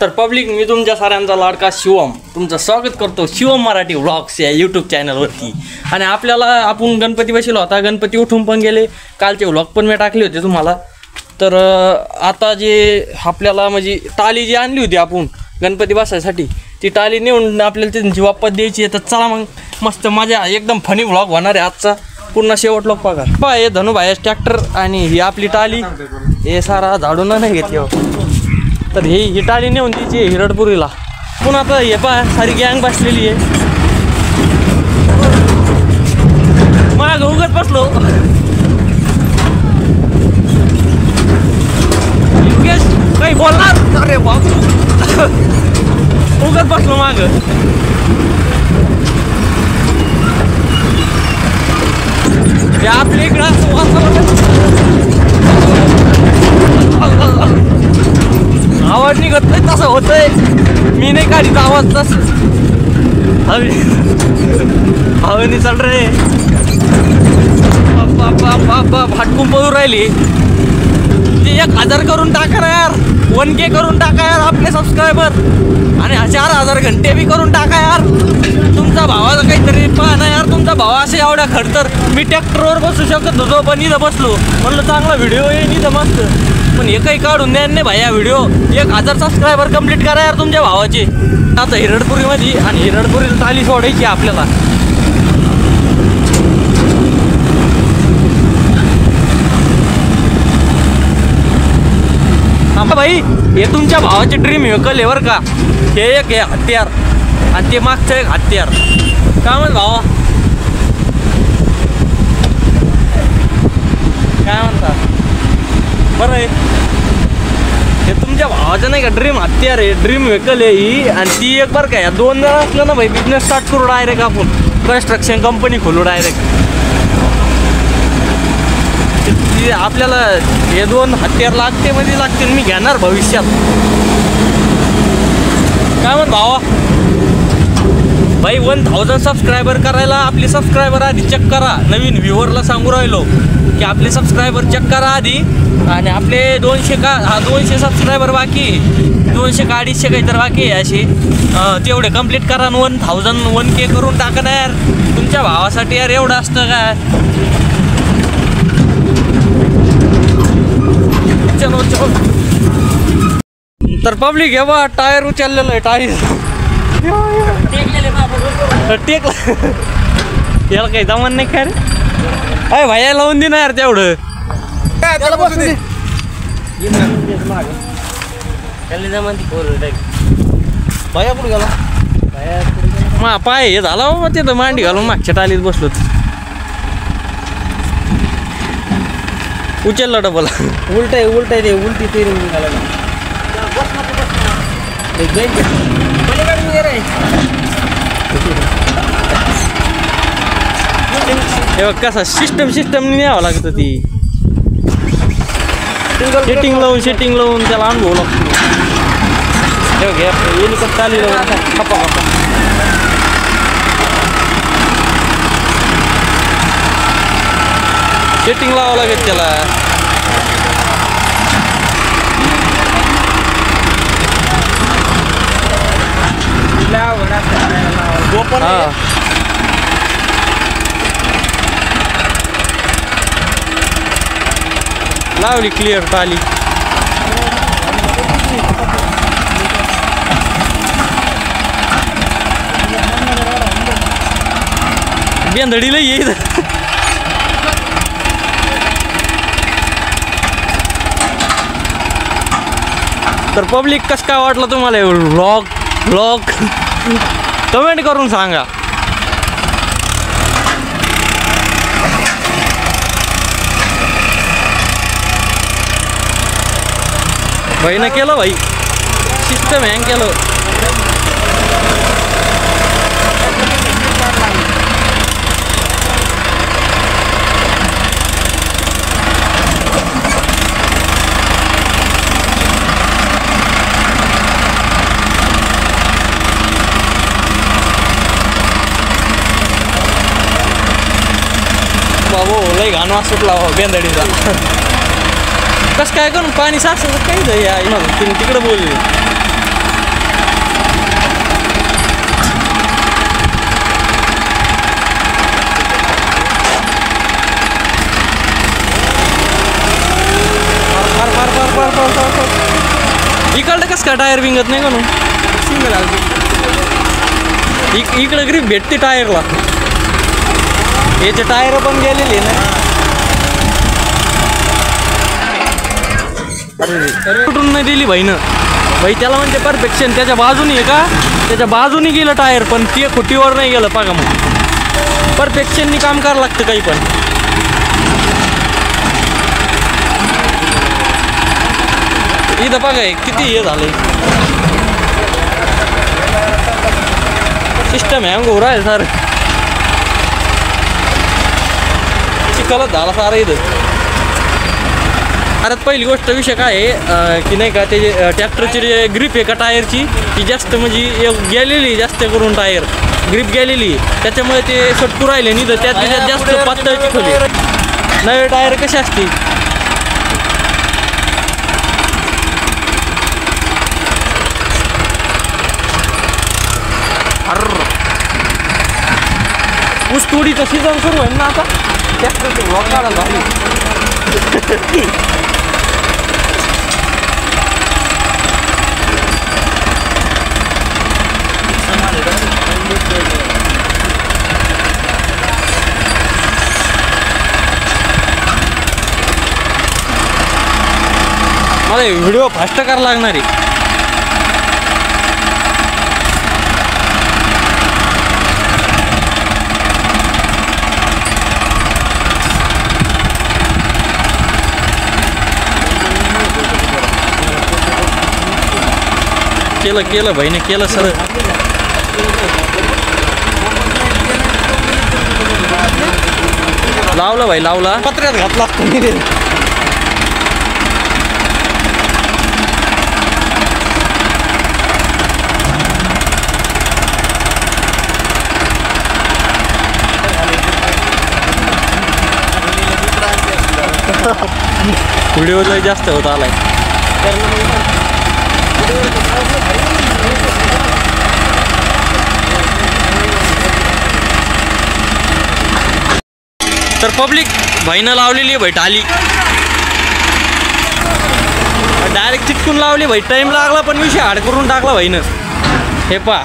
तर पब्लिक, मी तुमच्या साऱ्यांचा लाडका शिवम तुमचं स्वागत करतो शिवम मराठी व्लॉग्स या यूट्यूब चॅनलवरती. आणि आपण गणपती बसलो होता, गणपती उठून पण गेले, कालचे व्लॉग पण मी टाकले होते तुम्हाला. तर आता जे आपल्याला म्हणजे टाली जी आणली होती आपण गणपती बसायसाठी, ती टाली नेऊन आपल्याला त्यांची वापस द्यायची आहे. तर चला मग, मस्त मजा, एकदम फनी व्लॉग होणार आहे आजचा, पूर्ण शेवट लोक बघा. हे धनुभाईच ट्रॅक्टर आणि ही आपली टाली, हे सारा झाडून नाही घेतली. तर ही टाली नेऊन द्यायची हिरडपुरीला. पुन्हा आता हे पहा, सारी गँग बसलेली आहे. माग उगत बसलो, काही बोलणार, अरे बाप, उगत बसलो माग. आपल्या इकडं आवाज निघत नाही, तसं होतंय. मी नाही काढीत आवाज, तसं हवेनी चाल रे. फाटकून पळून राहिली. ते 1000 करून टाका ना यार, 1K करून टाका यार आपले सबस्क्रायबर, आणि 4000 घंटे बी करून टाका यार. तुमचा भावाला काहीतरी पहा ना यार. तुमचा भाव असे एवढ्या खडतर, मी ट्रॅक्टरवर बसू शकत होतो पण इथं बसलो, म्हणलं चांगला व्हिडिओ येईल इथं मस्त. पण हे काही काढून द्या नाही भाई, या व्हिडिओ 1000 सबस्क्रायबर कंप्लीट करा यार तुमच्या भावाचे. आता हिरडपुरीमध्ये, आणि हिरडपुरीला टाली सोडायची आपल्याला. भाई, हे तुमच्या भावाचे ड्रीम व्हेकल आहे बरं का. हे एक आहे हत्यार, आणि ते मागचं एक हत्यार. काय म्हणत भावा, काय म्हणता? बरं आहे, हे तुमच्या भावाचं नाही का ड्रीम हत्यार आहे, ड्रीम व्हेकल आहे ही. आणि ती एक बरं का, या 2 जण असलं ना भाई, बिझनेस स्टार्ट करू डायरेक्ट आपण, कन्स्ट्रक्शन कंपनी खोलू डायरेक्ट. आपल्याला हे 2 हत्यार लागते मध्ये लागते, मी घेणार भविष्यात. काय म्हणत भावा? भाई 1000 सबस्क्रायबर करायला आपले सबस्क्रायबर आधी चेक करा. नवीन व्ह्यूअरला सांगू राहिलो की आपले सबस्क्रायबर चेक करा आधी. आणि आपले 200 सबस्क्रायबर बाकी, 200 का 250 काहीतरी बाकी आहे अशी. तेवढे कंप्लीट करा. 1000 1K करून टाका ना यार तुमच्या भावासाठी यार. एवढं असतं काय? तर पब्लिक हे बा, टायर उचललेलं आहे. टायर टेकलं, याला काही जमान नाही काय रे. अय भाई, लावून दे ना यार तेवढं. भाया कुठे गेला? मा पाय हे झाला बाबा, तिथं मांडी घालून मागच्या टालीत बसलो. उचलला डबल, उलट आहे ते, उलटी ते निघाला. कसा सिस्टम न्यावं लागतं. ती सेटिंग लावून त्याला अनुभव लागतो. चाली खपा सेटिंग लावावं लागेल त्याला. लावली क्लिअर टाली. बेंदडीला येईल. तर पब्लिक कसं काय वाटलं तुम्हाला व्लॉग कमेंट करून सांगा. भाईनं केलं भाई, सिस्टम हँग केलं. बाबो लय घाण वास सुटला बेंदडीचा. कसं काय करून पाणी साचत काही नाही या तिकडे बोलले. काय टायर बिंगत नाही का नु सिंगल इकडे ग्रीप भेटते टायरला. याचे टायर पण गेलेले ना. कुठून नाही दिली भाईनं. भाई त्याला म्हणते परफेक्शन. त्याच्या बाजूनी आहे का, त्याच्या बाजूनी गेलं टायर पण ते खुटीवर नाही गेलं. बघा मग परफेक्शननी काम करावं लागतं काही पण. इथं बघा किती हे झालंय. सिस्टम हँग हो रहा है सर. चिखलच झाला सारा इथं. अरे पहिली गोष्ट विषय काय आहे की नाही का, त्याचे ट्रॅक्टरची जे ग्रीप आहे का टायरची ती जास्त म्हणजे गेलेली जास्त करून टायर ग्रीप गेलेली. त्याच्यामुळे ते सटकू राहिले नाही तर त्यात जास्त पातळ चिखल. नवे टायर कसे असते ऊस तोडीचं सीझन सुरू आहे ना आता. ट्रॅक्टरचे व्लॉग काढायला झाली. मला व्हिडिओ फास्ट करायला लागणार आहे. केलं भाईने केलं सर. लावला भाई लावला. पत्र्यात घातला व्हिडिओ लय जास्त होत आलाय. तर पब्लिक भाईनं लावलेली आहे भाई टाली. डायरेक्ट चिटकून लावली भाई. टाइम लागला पण विषय हाड करून टाकला भाईनं. हे पा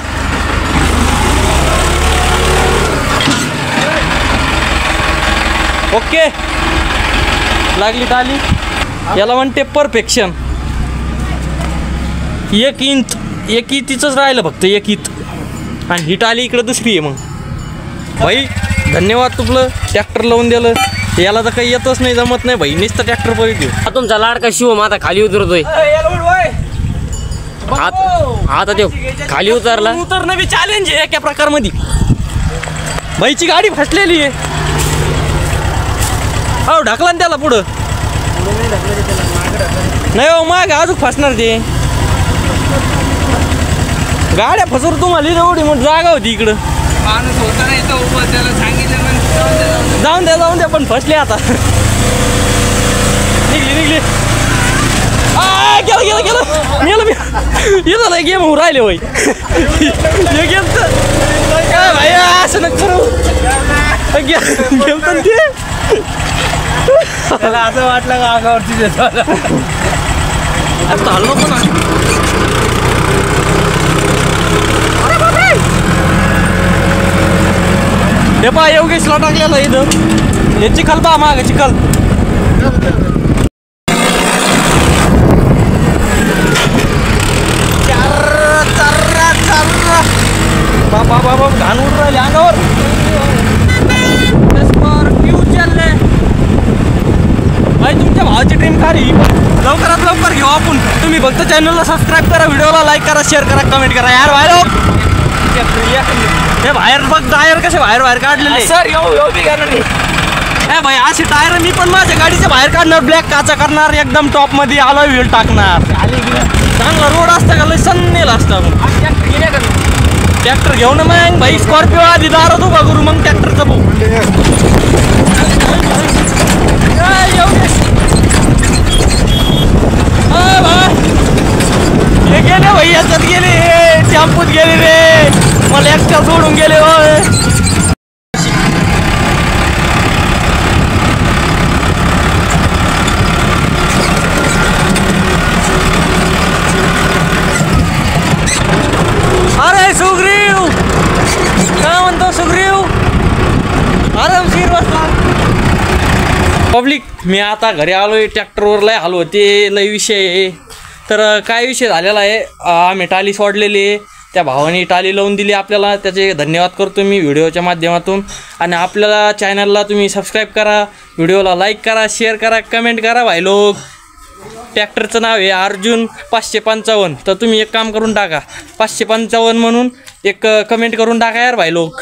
ओके लागली टाली. याला म्हणते परफेक्शन. एक इंचच राहिलं फक्त एक इंच. आणि ही टाली इकडं दुसरी आहे. मग भाई धन्यवाद तुपलं ट्रॅक्टर लावून दिलं. याला तर काही येतच नाही जमत नाही भाई. नुसतं ट्रॅक्टर पळी देऊ. तुमचा लाडका शिवम आता खाली उतरतोय. आता ते खाली उतरला. उतरणं बी चॅलेंज आहे एका प्रकारमध्ये. भाईची गाडी फसलेली आहे. हो ढकला ना त्याला पुढं. नाही हो मग अजून फसणार ते. गाड्या फसवर तुम्हाला एवढी मोठी जागा होती इकडं. माणूस होता नाही तो उभं. त्याला सांगितलं जाऊन द्या पण फसले आता. निघली गेलं येतं नाही गेम होऊ राहिले होय. गेम तर भाई असं नका करू. गेम तर ते त्याला असं वाटलं का अंगावरती देतो. आता हलवा पण हे पहा योगेशला टाकलेलं इथं. हे चिखल पहा मागे चिखल. बाबा घाण उडून राहिले अंगावर. भाई तुमच्या भावाची ड्रीम खारी लवकरात लवकर घेऊ आपण. तुम्ही फक्त चॅनलला सबस्क्राईब करा, व्हिडिओला लाईक करा, शेअर करा, कमेंट करा. यार बाहेर हे बाहेर बघ टायर कसे बाहेर काढलेले सर येऊ बी करणार नाही. हे भाई अशी टायर मी पण माझ्या गाडीच्या बाहेर काढणार. ब्लॅक काचा करणार एकदम टॉप मध्ये अलॉय व्हील टाकणार. चांगला रोड असता का लय सन्नेल असता. ट्रॅक्टर घेऊन मग भाई स्कॉर्पिओ आधी दारात उभा करू मग ट्रॅक्टरचं भाऊ. हे गेले भाई याच्यात गेले. टॅम्पूत गेले रे. मला एकट्या सोडून गेले होय. मी आता घरी आलो आहे, ट्रॅक्टरवर लय आलो होते, लय विषय आहे. तर काय विषय झालेला आहे, आम्ही टाली सोडलेली आहे, त्या भावाने टाली लावून दिली आपल्याला, त्याचे धन्यवाद करतो मी व्हिडिओच्या माध्यमातून. आणि आपल्याला चॅनलला तुम्ही सबस्क्राईब करा, व्हिडिओला लाईक करा, शेअर करा, कमेंट करा भाई लोक. ट्रॅक्टरचं नाव आहे अर्जुन 555. तर तुम्ही एक काम करून टाका, 555 म्हणून एक कमेंट करून टाका यार भाई लोक.